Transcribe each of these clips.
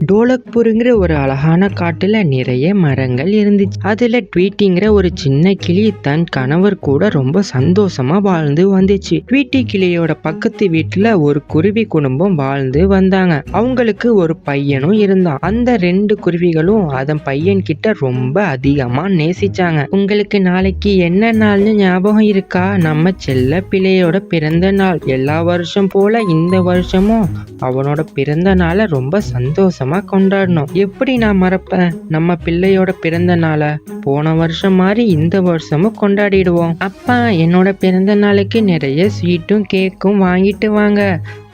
டோலக்பூருங்கிற ஒரு அழகான காட்டுல நிறைய மரங்கள் இருந்துச்சு. அதுல ட்வீட்டிங்கிற ஒரு சின்ன கிளி தன் கணவர் கூட ரொம்ப சந்தோஷமா வாழ்ந்து வந்துச்சு. ட்வீட்டி கிளியோட பக்கத்து வீட்டுல ஒரு குருவி குடும்பம் வாழ்ந்து வந்தாங்க. அவங்களுக்கு ஒரு பையனும் இருந்தான். அந்த 2 குருவிகளும் அதன் பையன் கிட்ட ரொம்ப அதிகமா நேசிச்சாங்க. உங்களுக்கு நாளைக்கு என்ன நாள்னு ஞாபகம் இருக்கா? நம்ம செல்ல பிள்ளையோட பிறந்த நாள். எல்லா வருஷம் போல இந்த வருஷமும் அவனோட பிறந்த நாளை ரொம்ப சந்தோஷமா கொண்டாடணும். எப்படி நான் மறப்பேன் நம்ம பிள்ளையோட பிறந்த நாளை? போன வருஷம் மாதிரி இந்த வருஷமும் கொண்டாடிடுவோம். அப்பா, என்னோட பிறந்த நாளுக்கு நிறைய ஸ்வீட்டும் கேக்கும் வாங்கிட்டு வாங்க.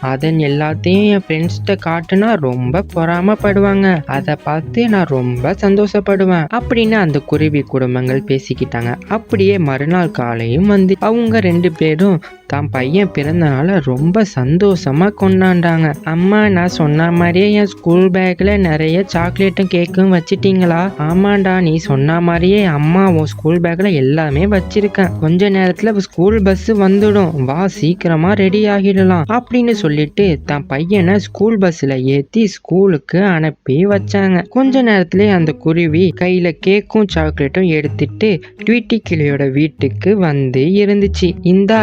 அதன் எல்லாத்தையும் என் ஃப்ரெண்ட்ஸ்கிட்ட காட்டுனா ரொம்ப பொறாமப்படுவாங்க. அதை பார்த்து நான் ரொம்ப சந்தோஷப்படுவேன் அப்படின்னு அந்த குருவி குடும்பங்கள் பேசிக்கிட்டாங்க. அப்படியே மறுநாள் காலையும் வந்து அவங்க 2 பேரும் தான் பையன் பிறந்த நாளை ரொம்ப சந்தோஷமா கொண்டாண்டாங்க. அம்மா, நான் சொன்ன மாதிரியே என் ஸ்கூல் பேக்ல நிறைய சாக்லேட்டும் கேக்கும் வச்சிட்டீங்களா? ஆமாண்டா, நீ சொன்ன மாதிரியே அம்மா உன் ஸ்கூல் பேக்ல எல்லாமே வச்சிருக்கேன். கொஞ்ச நேரத்துல ஸ்கூல் பஸ் வந்துடும், வா சீக்கிரமா ரெடி ஆகிடலாம் அப்படின்னு சொல்லிட்டு தான் பையனை ஸ்கூல் பஸ்ல ஏத்தி ஸ்கூலுக்கு அனுப்பி வச்சாங்க. கொஞ்ச நேரத்திலே அந்த குருவி கையில கேக்கும் சாக்லேட்டும் எடுத்துட்டு ட்வீட்டி கிளியோட வீட்டுக்கு வந்து இருந்துச்சு. இந்தா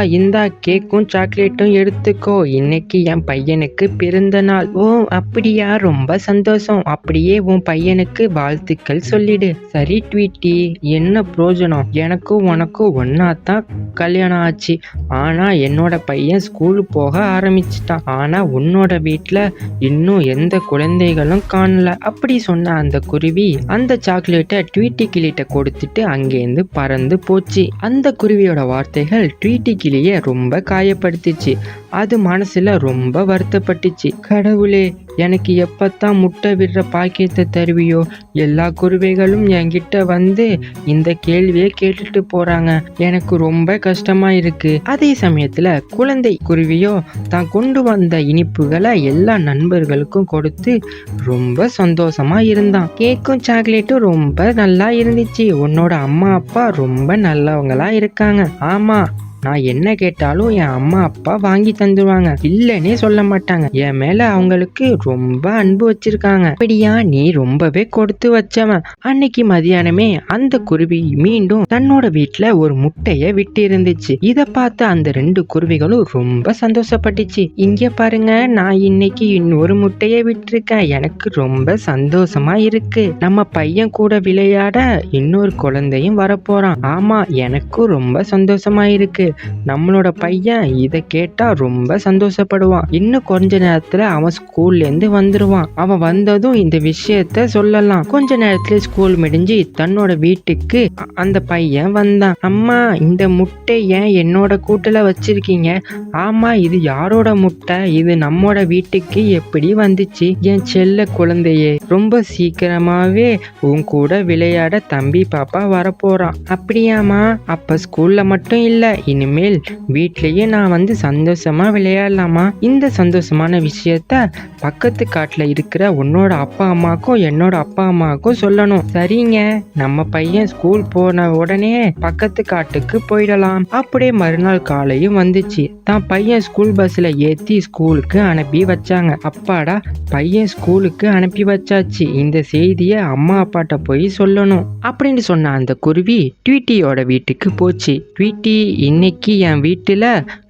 கேக்கும் சாக்லேட்டும் எடுத்துக்கோ, இன்னைக்கு என் பையனுக்கு பிறந்த நாள். ஓ அப்படியா, ரொம்ப சந்தோஷம். அப்படியே உன் பையனுக்கு வாழ்த்துக்கள் சொல்லிடு. சரி ட்வீட்டி, என்ன பிரயோஜனம்? எனக்கும் உனக்கும் ஒன்னாதான் கல்யாணம் ஆச்சு. ஆனா என்னோட பையன் ஸ்கூல் போக ஆரம்பிச்சிட்டான். ஆனா உன்னோட வீட்டுல இன்னும் எந்த குழந்தைகளும் காணல. அப்படி சொன்ன அந்த குருவி அந்த சாக்லேட்டை ட்வீட்டி கிளிட்ட கொடுத்துட்டு அங்கேருந்து பறந்து போச்சு. அந்த குருவியோட வார்த்தைகள் ட்வீட்டி கிளிய ரொம்ப காயப்படுத்திச்சு. அது மனசுல ரொம்ப வருத்தப்பட்டுச்சு. கடவுளே, எனக்கு எப்பத்தான் முட்டை விடுற பாக்கியத்தை தருவியோ? எல்லா குருவிகளும் என்கிட்ட வந்து இந்த கேள்வியை கேட்டுட்டு போறாங்க. எனக்கு ரொம்ப கஷ்டமா இருக்கு. அதே சமயத்துல குழந்தை குருவியோ தான் கொண்டு வந்த இனிப்புகளை எல்லா நண்பர்களுக்கும் கொடுத்து ரொம்ப சந்தோஷமா இருந்தான். கேக்கும் சாக்லேட்டும் ரொம்ப நல்லா இருந்துச்சு. உன்னோட அம்மா அப்பா ரொம்ப நல்லவங்களா இருக்காங்க. ஆமா, நான் என்ன கேட்டாலும் என் அம்மா அப்பா வாங்கி தந்துருவாங்க, இல்லன்னே சொல்ல மாட்டாங்க. என் மேல அவங்களுக்கு ரொம்ப அன்பு வச்சிருக்காங்க. அப்படியா, நீ ரொம்பவே கொடுத்து வச்சவன். அன்னைக்கு மதியானமே அந்த குருவி மீண்டும் தன்னோட வீட்டுல ஒரு முட்டைய விட்டு இருந்துச்சு. இத பார்த்து அந்த 2 குருவிகளும் ரொம்ப சந்தோஷப்பட்டுச்சு. இங்க பாருங்க, நான் இன்னைக்கு இன்னொரு முட்டைய விட்டுருக்கேன். எனக்கு ரொம்ப சந்தோஷமா இருக்கு. நம்ம பையன் கூட விளையாட இன்னொரு குழந்தையும் வரப்போறான். ஆமா, எனக்கும் ரொம்ப சந்தோஷமா இருக்கு. நம்மளோட பையன் இதை கேட்டா ரொம்ப சந்தோஷப்படுவான். இன்னும் கொஞ்ச நேரத்துல அவன் ஸ்கூல்ல இருந்து வந்துருவான். அவன் வந்ததும் இந்த விஷயத்த சொல்லலாம். கொஞ்ச நேரத்துல ஸ்கூல் முடிஞ்சு தன்னோட வீட்டுக்கு அந்த பையன் வந்தான். அம்மா, இந்த முட்டை ஏன் என்னோட கூட்டுல வச்சிருக்கீங்க? ஆமா, இது யாரோட முட்டை? இது நம்மோட வீட்டுக்கு எப்படி வந்துச்சு? என் செல்ல குழந்தையே, ரொம்ப சீக்கிரமாவே உன் கூட விளையாட தம்பி பாப்பா வரப்போறான். அப்படியாமா? அப்ப ஸ்கூல்ல மட்டும் இல்ல, இனிமேல் வீட்லயே நான் வந்து சந்தோஷமா விளையாடலாமா? இந்த சந்தோஷமான விஷயத்த பக்கத்து காட்டுல இருக்கிற உன்னோட அப்பா அம்மாக்கும் என்னோட அப்பா அம்மாக்கும் சொல்லணும். சரிங்க, நம்ம பையன் ஸ்கூல் போன உடனே பக்கத்து காட்டுக்கு போயிடலாம். அப்படியே மறுநாள் காலையும் வந்துச்சு. தான் பையன் ஸ்கூல் பஸ்ல ஏத்தி ஸ்கூலுக்கு அனுப்பி வச்சாங்க. அப்பாடா, பையன் ஸ்கூலுக்கு அனுப்பி வச்சாச்சு. இந்த செய்திய அம்மா அப்பாட்ட போய் சொல்லணும் அப்படின்னு சொன்ன அந்த குருவி ட்வீட்டியோட வீட்டுக்கு போச்சு. ட்வீட்டி, இன்னைக்கு என் வீட்டுல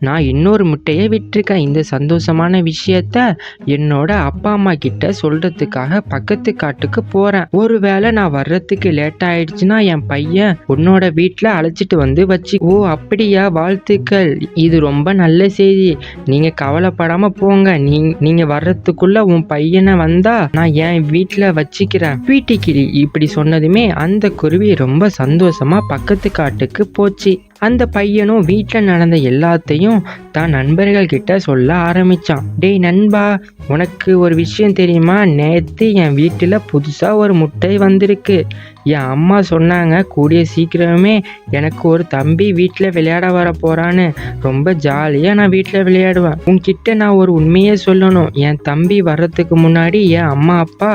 நான் இன்னொரு முட்டையை விட்டுருக்கேன். இந்த சந்தோஷமான விஷயத்த என்னோட அப்பா அம்மா கிட்ட சொல்றதுக்காக பக்கத்து காட்டுக்கு போறேன். ஒருவேளை நான் வர்றதுக்கு லேட் ஆயிடுச்சுன்னா என் பையன் உன்னோட வீட்டுல அழைச்சிட்டு வந்து வச்சு. ஓ அப்படியா, வாழ்த்துக்கள். இது ரொம்ப நல்ல செய்தி. நீங்க கவலைப்படாம போங்க. நீங்க வர்றதுக்குள்ள உன் பையனை வந்தா நான் என் வீட்டுல வச்சுக்கிறேன். ட்வீட்டி கிளி இப்படி சொன்னதுமே அந்த குருவி ரொம்ப சந்தோஷமா பக்கத்து காட்டுக்கு போச்சு. அந்த பையனும் வீட்டுல நடந்த எல்லாத்தையும் தான் நண்பர்கள் கிட்ட சொல்ல ஆரம்பிச்சான். டேய் நண்பா, உனக்கு ஒரு விஷயம் தெரியுமா? நேத்து என் வீட்டுல புதுசா ஒரு முட்டை வந்திருக்கு. என் அம்மா சொன்னாங்க கூடிய சீக்கிரமே எனக்கு ஒரு தம்பி வீட்டில் விளையாட வர போறான்னு. ரொம்ப ஜாலியாக நான் வீட்டில் விளையாடுவேன். உன்கிட்ட நான் ஒரு உண்மையே சொல்லணும். என் தம்பி வர்றதுக்கு முன்னாடி என் அம்மா அப்பா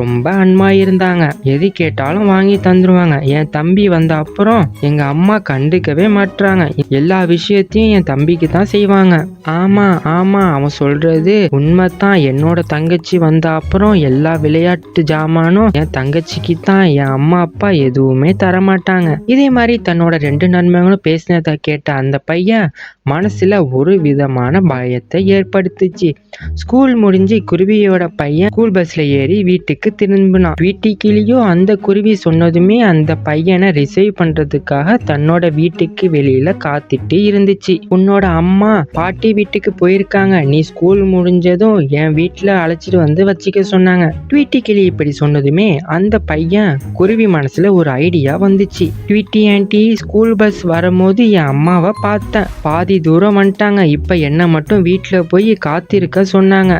ரொம்ப அன்பா இருந்தாங்க. எது கேட்டாலும் வாங்கி தந்துருவாங்க. என் தம்பி வந்த அப்புறம் எங்க அம்மா கண்டுக்கவே மாட்றாங்க. எல்லா விஷயத்தையும் என் தம்பிக்கு தான் செய்வாங்க. ஆமா ஆமா, அவன் சொல்றது உண்மைதான். என்னோட தங்கச்சி வந்த அப்புறம் எல்லா விளையாட்டு ஜாமானும் என் தங்கச்சிக்கு தான். என் அம்மா அப்பா எதுவுமே தரமாட்டாங்க. இதே மாதிரி தன்னோட 2 நண்பர்களும் பேசினதை கேட்ட அந்த பையன் மனசுல ஒரு விதமான பயத்தை ஏற்படுத்துச்சு. ஸ்கூல் முடிஞ்சு குருவியோட பையன் ஸ்கூல் பஸ்ல ஏறி வீட்டுக்கு திரும்பினான். ட்வீட்டி கிளியும் அந்த குருவி சொன்னதுமே அந்த பையனை ரிசீவ் பண்றதுக்காக தன்னோட வீட்டுக்கு வெளியில காத்துட்டு இருந்துச்சு. உன்னோட அம்மா பாட்டி வீட்டுக்கு போயிருக்காங்க. நீ ஸ்கூல் முடிஞ்சதும் என் வீட்டுல அழைச்சிட்டு வந்து வச்சுக்க சொன்னாங்க. ட்வீட்டி கிளி இப்படி சொன்னதுமே அந்த பையன் குருவி மனசுல ஒரு ஐடியா வந்துச்சு. ட்வீட்டி ஆண்டி, ஸ்கூல் பஸ் வரும்போது என் அம்மாவை பார்த்தேன். பாதி தூரம் வந்துட்டாங்க. இப்ப என்ன மட்டும் வீட்டுல போய் காத்திருக்க சொன்னாங்க.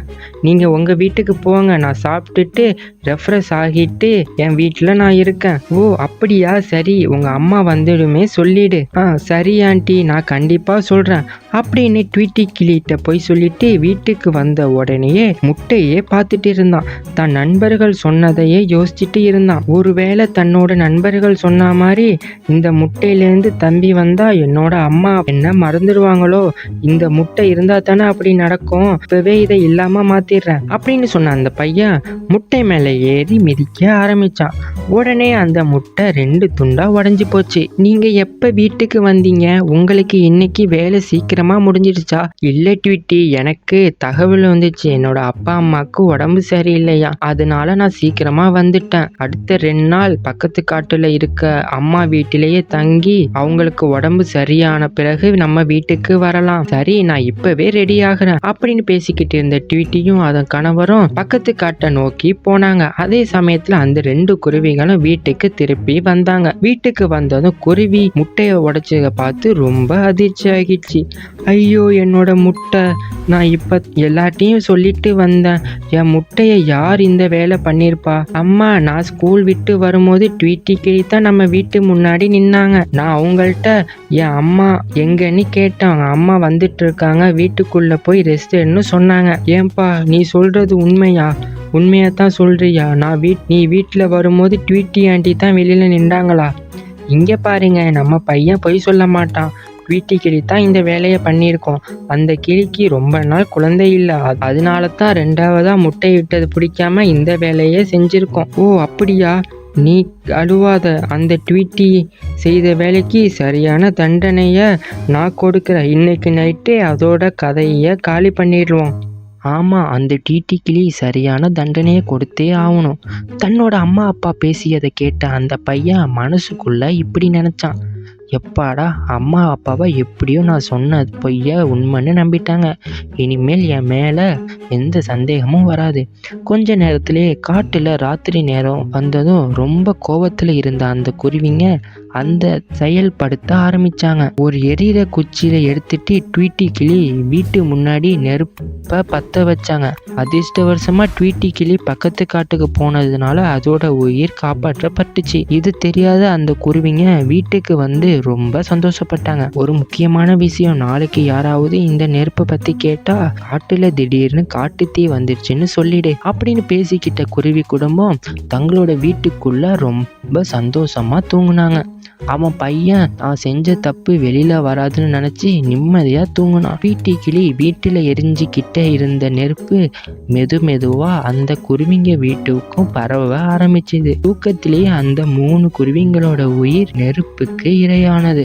நீங்க உங்க வீட்டுக்கு போங்க. நான் சாப்பிட்டுட்டு ரெஃப்ரெஷ் ஆகிட்டு என் வீட்டுல நான் இருக்கேன். ஓ அப்படியா, சரி, உங்க அம்மா வந்துடுமே சொல்லிடு. சரி ஆண்டி, நான் கண்டிப்பா சொல்றேன் அப்படின்னு ட்வீட்டி கிளிகிட்ட போய் சொல்லிட்டு வீட்டுக்கு வந்த உடனேயே முட்டையே பார்த்துட்டு இருந்தான். தன் நண்பர்கள் சொன்னதையே யோசிச்சுட்டு இருந்தான். ஒருவேளை தன்னோட நண்பர்கள் சொன்ன மாதிரி இந்த முட்டையிலேருந்து தம்பி வந்தா என்னோட அம்மா என்ன மறந்துடுவாங்களோ, இந்த முட்டை இருந்தா தானே அப்படி நடக்கும், இப்பவே இதை இல்லாம மாத்திடுறேன் அப்படின்னு சொன்ன அந்த பையன் முட்டை மேல ஏறி மிதிக்க ஆரம்பிச்சான். உடனே அந்த முட்டை 2 துண்டா உடைஞ்சு போச்சு. நீங்க எப்ப வீட்டுக்கு வந்தீங்க? உங்களுக்கு இன்னைக்கு வேலை சீக்கிரமா முடிஞ்சிடுச்சா? இல்ல ட்வீட்டி, எனக்கு தகவல் வந்துச்சு. என்னோட அப்பா அம்மாக்கு உடம்பு சரியில்லையா, அதனால நான் சீக்கிரமா வந்துட்டேன். அடுத்த 2 நாள் பக்கத்து காட்டுல இருக்க அம்மா வீட்டிலேயே தங்கி அவங்களுக்கு உடம்பு சரியான பிறகு நம்ம வீட்டுக்கு வரலாம். சரி, நான் இப்பவே ரெடி ஆகுறேன் அப்படின்னு பேசிக்கிட்டு இருந்த ட்வீட்டியும் அதன் கணவரும் பக்கத்து காட்டை நோக்கி போனாங்க. அதே சமயத்துல அந்த 2 குருவிகளும் வீட்டுக்கு திருப்பி வந்தாங்க. வீட்டுக்கு வந்ததும் குருவி முட்டையை உடைச்சத பார்த்து ரொம்ப அதிர்ச்சி ஆகிடுச்சு. ஐயோ, என்னோட முட்டை, நான் இப்ப எல்லாத்தையும் சொல்லிட்டு வந்தேன். என் முட்டையை யார் இந்த வேலை பண்ணிருப்பா? அம்மா, நான் ஸ்கூல் விட்டு வரும்போது ட்வீட்டி கிளி தான் நம்ம வீட்டு முன்னாடி நின்னாங்க. நான் அவங்கள்ட்ட என் அம்மா எங்கன்னு கேட்டேன். அவங்க அம்மா வந்துட்டு இருக்காங்க, வீட்டுக்குள்ள போய் ரெஸ்ட் எடுன்னு சொன்னாங்க. ஏன்பா, நீ சொல்றது உண்மையா? உண்மையாத்தான் சொல்றியா? நீ வீட்டுல வரும்போது ட்வீட்டி ஆண்டி தான் வெளியில நின்றாங்களா? இங்க பாருங்க, நம்ம பையன் பொய் சொல்ல மாட்டான். ட்வீட்டி கிளி தான் இந்த வேலையை பண்ணியிருக்கோம். அந்த கிளிக்கு ரொம்ப நாள் குழந்தை இல்லை, அதனால தான் 2வதா முட்டை இட்டது பிடிக்காம இந்த வேலையை செஞ்சிருக்கோம். ஓ அப்படியா? நீ அழுவாத. அந்த ட்வீட்டி செய்த வேலைக்கு சரியான தண்டனைய நான் கொடுக்குறேன். இன்னைக்கு நைட்டே அதோட கதையை காலி பண்ணிடுவோம். ஆமா, அந்த ட்வீட்டி கிளி சரியான தண்டனையை கொடுத்தே ஆகணும். தன்னோட அம்மா அப்பா பேசியதை கேட்ட அந்த பையன் மனசுக்குள்ள இப்படி நினைச்சான். எப்பாடா, அம்மா அப்பாவை எப்படியோ நான் சொன்ன பொய்ய உண்மைன்னு நம்பிட்டாங்க. இனிமேல் என் மேலே எந்த சந்தேகமும் வராது. கொஞ்ச நேரத்திலே காட்டில் ராத்திரி நேரம் வந்ததும் ரொம்ப கோபத்தில் இருந்த அந்த குருவிங்க அந்த செயல்படுத்த ஆரம்பிச்சாங்க. ஒரு எரியிற குச்சியில எடுத்துட்டு ட்வீட்டி கிளி வீட்டு முன்னாடி நெருப்ப பத்த வச்சாங்க. அதிர்ஷ்டவசமா ட்வீட்டி கிளி பக்கத்து காட்டுக்கு போனதுனால அதோட உயிர் காப்பாற்றப்பட்டுச்சு. இது தெரியாத அந்த குருவிங்க வீட்டுக்கு வந்து ரொம்ப சந்தோஷப்பட்டாங்க. ஒரு முக்கியமான விஷயம், நாளைக்கு யாராவது இந்த நெருப்பை பத்தி கேட்டா காட்டுல திடீர்னு காட்டு தீ வந்துருச்சுன்னு சொல்லிடு அப்படின்னு பேசிக்கிட்ட குருவி குடும்பம் தங்களோட வீட்டுக்குள்ள ரொம்ப சந்தோஷமா தூங்குனாங்க. அவன் பையன் தான் செஞ்ச தப்பு வெளியில வராதுன்னு நினைச்சு நிம்மதியா தூங்கினான். ட்வீட்டி கிளி வீட்டுல எரிஞ்சுக்கிட்டே இருந்த நெருப்பு மெதுவா அந்த குருவிங்க வீட்டுக்கும் பரவ ஆரம்பிச்சுது. தூக்கத்திலேயே அந்த 3 குருவிங்களோட உயிர் நெருப்புக்கு இரையானது.